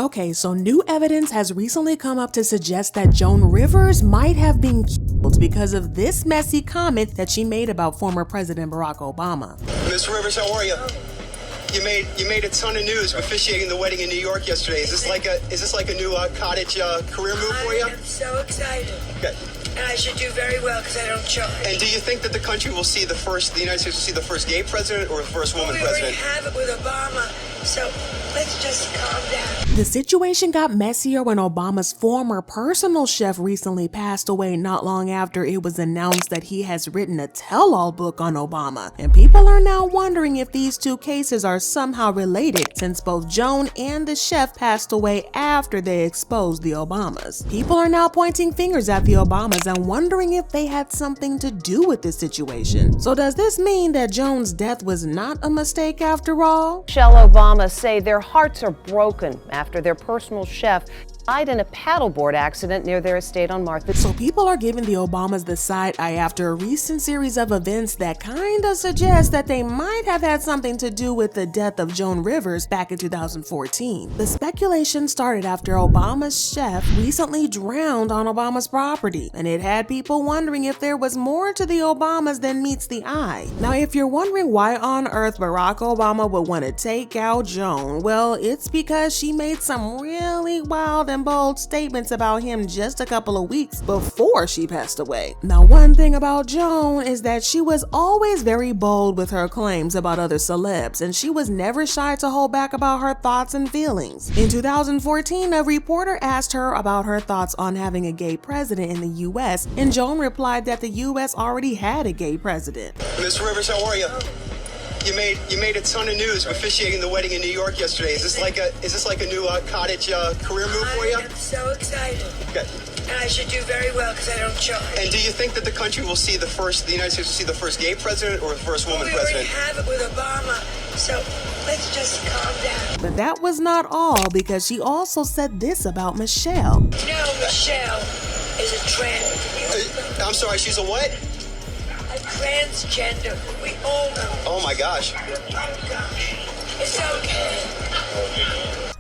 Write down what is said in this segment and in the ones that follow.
Okay, so new evidence has recently come up to suggest that Joan Rivers might have been killed because of this messy comment that she made about former President Barack Obama. Miss Rivers, how are you? You made a ton of news officiating the wedding in New York yesterday. Is this like a new cottage career move for you? I'm so excited. Okay. And I should do very well because I don't charge. And do you think that the United States will see the first gay president or the first woman president? We already have it with Obama, so let's just calm down. The situation got messier when Obama's former personal chef recently passed away not long after it was announced that he has written a tell-all book on Obama. And people are now wondering if these two cases are somehow related, since both Joan and the chef passed away after they exposed the Obamas. People are now pointing fingers at the Obamas and wondering if they had something to do with this situation. So does this mean that Joan's death was not a mistake after all? Michelle Obama say their hearts are broken after their personal chef died in a paddleboard accident near their estate on Martha. So people are giving the Obamas the side eye after a recent series of events that kinda suggest that they might have had something to do with the death of Joan Rivers back in 2014. The speculation started after Obama's chef recently drowned on Obama's property, and it had people wondering if there was more to the Obamas than meets the eye. Now, if you're wondering why on earth Barack Obama would want to take out Joan, well, it's because she made some really wild and bold statements about him just a couple of weeks before she passed away. Now, one thing about Joan is that she was always very bold with her claims about other celebs, and she was never shy to hold back about her thoughts and feelings. In 2014, a reporter asked her about her thoughts on having a gay president in the US, and Joan replied that the US already had a gay president. Miss Rivers, how are you? You made a ton of news officiating the wedding in New York yesterday. Is this like a new cottage career move for you? I'm so excited. Okay. And I should do very well because I don't charge. And do you think that the United States will see the first gay president or the first woman We president? already have it with Obama, so let's just calm down. But that was not all, because she also said this about Michelle. You know, Michelle is a trans. I'm sorry, she's a what? A transgender. We all know. Oh my gosh. Oh gosh. It's okay.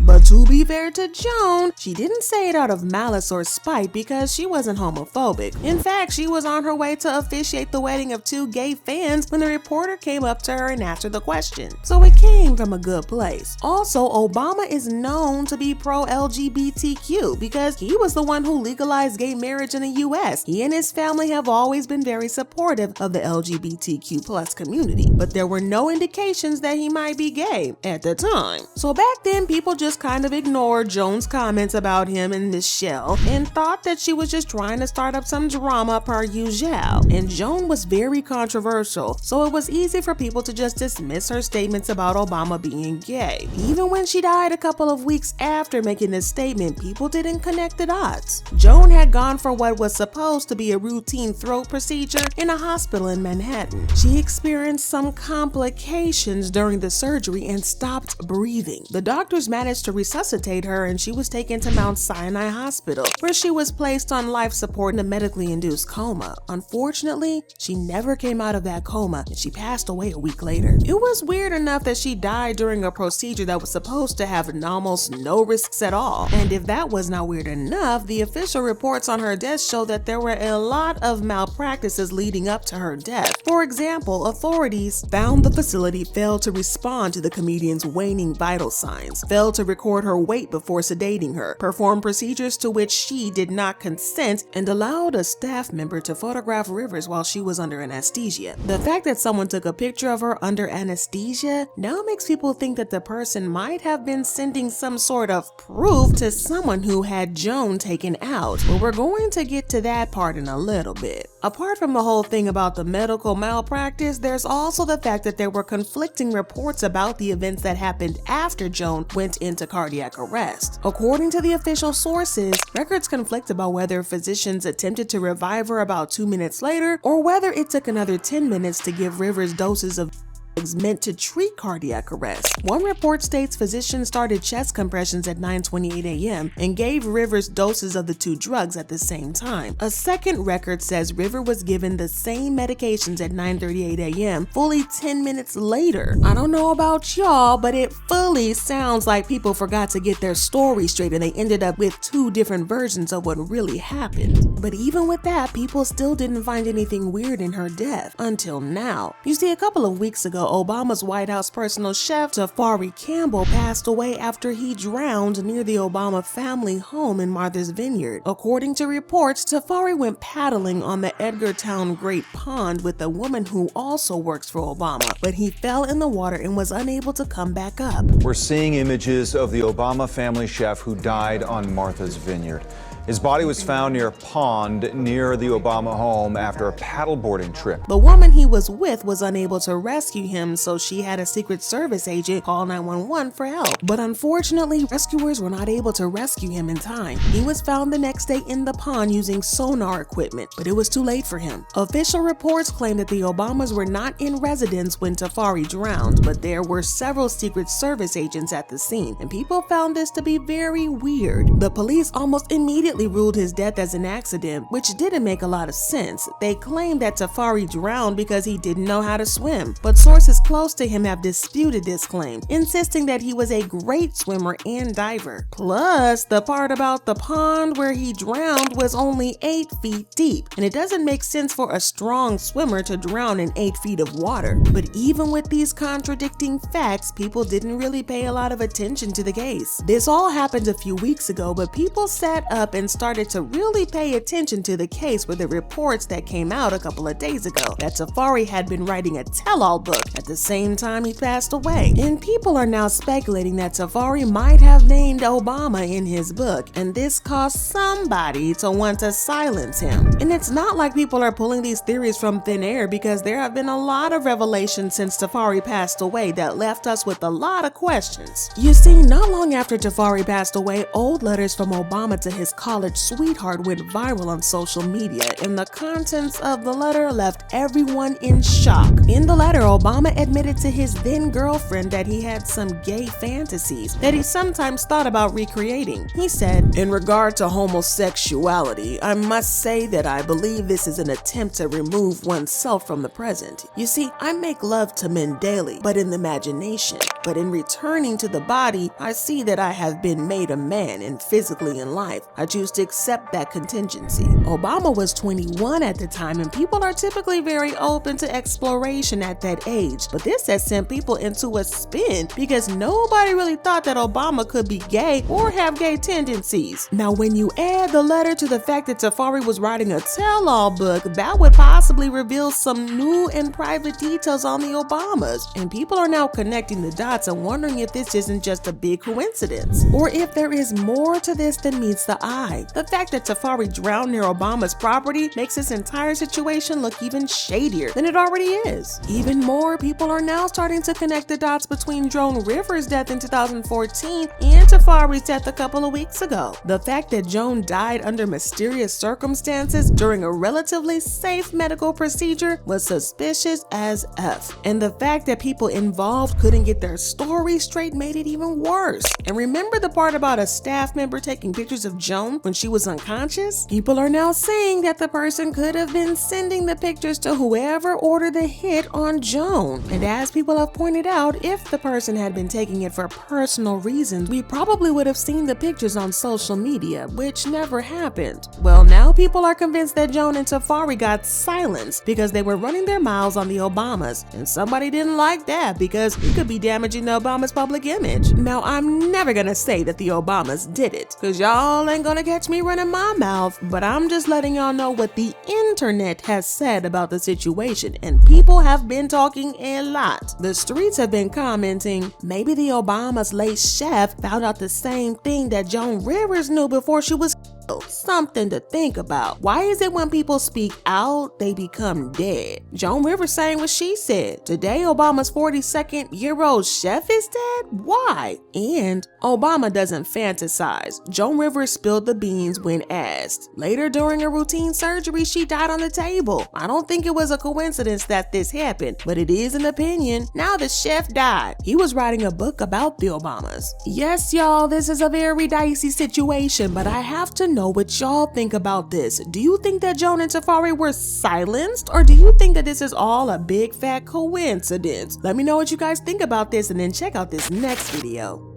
But to be fair to Joan, she didn't say it out of malice or spite because she wasn't homophobic. In fact, she was on her way to officiate the wedding of two gay fans when the reporter came up to her and asked her the question. So it came from a good place. Also, Obama is known to be pro-LGBTQ because he was the one who legalized gay marriage in the US. He and his family have always been very supportive of the LGBTQ+ community, but there were no indications that he might be gay at the time. So back then, people just kind of ignored Joan's comments about him and Michelle and thought that she was just trying to start up some drama per usual. And Joan was very controversial, so it was easy for people to just dismiss her statements about Obama being gay. Even when she died a couple of weeks after making this statement, people didn't connect the dots. Joan had gone for what was supposed to be a routine throat procedure in a hospital in Manhattan. She experienced some complications during the surgery and stopped breathing. The doctors managed to resuscitate her, and she was taken to Mount Sinai Hospital, where she was placed on life support in a medically induced coma. Unfortunately, she never came out of that coma, and she passed away a week later. It was weird enough that she died during a procedure that was supposed to have almost no risks at all. And if that was not weird enough, the official reports on her death show that there were a lot of malpractices leading up to her death. For example, authorities found the facility failed to respond to the comedian's waning vital signs, failed to record her weight before sedating her, performed procedures to which she did not consent, and allowed a staff member to photograph Rivers while she was under anesthesia. The fact that someone took a picture of her under anesthesia now makes people think that the person might have been sending some sort of proof to someone who had Joan taken out, but we're going to get to that part in a little bit. Apart from the whole thing about the medical malpractice, there's also the fact that there were conflicting reports about the events that happened after Joan went into cardiac arrest. According to the official sources, records conflict about whether physicians attempted to revive her about 2 minutes later, or whether it took another 10 minutes to give Rivers doses of meant to treat cardiac arrest. One report states physicians started chest compressions at 9:28 a.m. and gave Rivers doses of the two drugs at the same time. A second record says Rivers was given the same medications at 9:38 a.m. fully 10 minutes later. I don't know about y'all, but it fully sounds like people forgot to get their story straight and they ended up with two different versions of what really happened. But even with that, people still didn't find anything weird in her death until now. You see, a couple of weeks ago, Obama's White House personal chef, Tafari Campbell, passed away after he drowned near the Obama family home in Martha's Vineyard. According to reports, Tafari went paddling on the Edgartown Great Pond with a woman who also works for Obama, but he fell in the water and was unable to come back up. We're seeing images of the Obama family chef who died on Martha's Vineyard. His body was found near a pond near the Obama home after a paddleboarding trip. The woman he was with was unable to rescue him, so she had a Secret Service agent call 911 for help. But unfortunately, rescuers were not able to rescue him in time. He was found the next day in the pond using sonar equipment, but it was too late for him. Official reports claim that the Obamas were not in residence when Tafari drowned, but there were several Secret Service agents at the scene, and people found this to be very weird. The police almost immediately ruled his death as an accident, which didn't make a lot of sense. They claimed that Tafari drowned because he didn't know how to swim, but sources close to him have disputed this claim, insisting that he was a great swimmer and diver. Plus, the part about the pond where he drowned was only 8 feet deep, and it doesn't make sense for a strong swimmer to drown in 8 feet of water. But even with these contradicting facts, people didn't really pay a lot of attention to the case. This all happened a few weeks ago, but people sat up and started to really pay attention to the case with the reports that came out a couple of days ago that Tafari had been writing a tell-all book at the same time he passed away. And people are now speculating that Tafari might have named Obama in his book, and this caused somebody to want to silence him. And it's not like people are pulling these theories from thin air, because there have been a lot of revelations since Tafari passed away that left us with a lot of questions. You see, not long after Tafari passed away, old letters from Obama to his college sweetheart went viral on social media, and the contents of the letter left everyone in shock. In the letter, Obama admitted to his then girlfriend that he had some gay fantasies that he sometimes thought about recreating. He said, "In regard to homosexuality, I must say that I believe this is an attempt to remove oneself from the present. You see, I make love to men daily, but in the imagination. But in returning to the body, I see that I have been made a man, and physically in life, I choose to accept that contingency." Obama was 21 at the time, and people are typically very open to exploration at that age. But this has sent people into a spin, because nobody really thought that Obama could be gay or have gay tendencies. Now, when you add the letter to the fact that Tafari was writing a tell-all book, that would possibly reveal some new and private details on the Obamas. And people are now connecting the dots and wondering if this isn't just a big coincidence, or if there is more to this than meets the eye. The fact that Tafari drowned near Obama's property makes this entire situation look even shadier than it already is. Even more, people are now starting to connect the dots between Joan Rivers' death in 2014 and Tafari's death a couple of weeks ago. The fact that Joan died under mysterious circumstances during a relatively safe medical procedure was suspicious as F. And the fact that people involved couldn't get their story straight made it even worse. And remember the part about a staff member taking pictures of Joan when she was unconscious? People are now saying that the person could have been sending the pictures to whoever ordered the hit on Joan. And as people have pointed out, if the person had been taking it for personal reasons, we probably would have seen the pictures on social media, which never happened. Well, now people are convinced that Joan and Tafari got silenced because they were running their mouths on the Obamas, and somebody didn't like that because it could be damaging the Obamas' public image. Now, I'm never gonna say that the Obamas did it, because y'all ain't gonna catch me running my mouth, but I'm just letting y'all know what the internet has said about the situation, and people have been talking a lot. The streets have been commenting, maybe the Obamas' late chef found out the same thing that Joan Rivers knew before she was Something to think about. Why is it when people speak out, they become dead? Joan Rivers saying what she said. Today, Obama's 42nd-year-old chef is dead? Why? And Obama doesn't fantasize. Joan Rivers spilled the beans when asked. Later, during a routine surgery, she died on the table. I don't think it was a coincidence that this happened, but it is an opinion. Now the chef died. He was writing a book about the Obamas. Yes, y'all, this is a very dicey situation, but I have to know what y'all think about this. Do you think that Joan and Tafari were silenced, or do you think that this is all a big fat coincidence? Let me know what you guys think about this, and then check out this next video.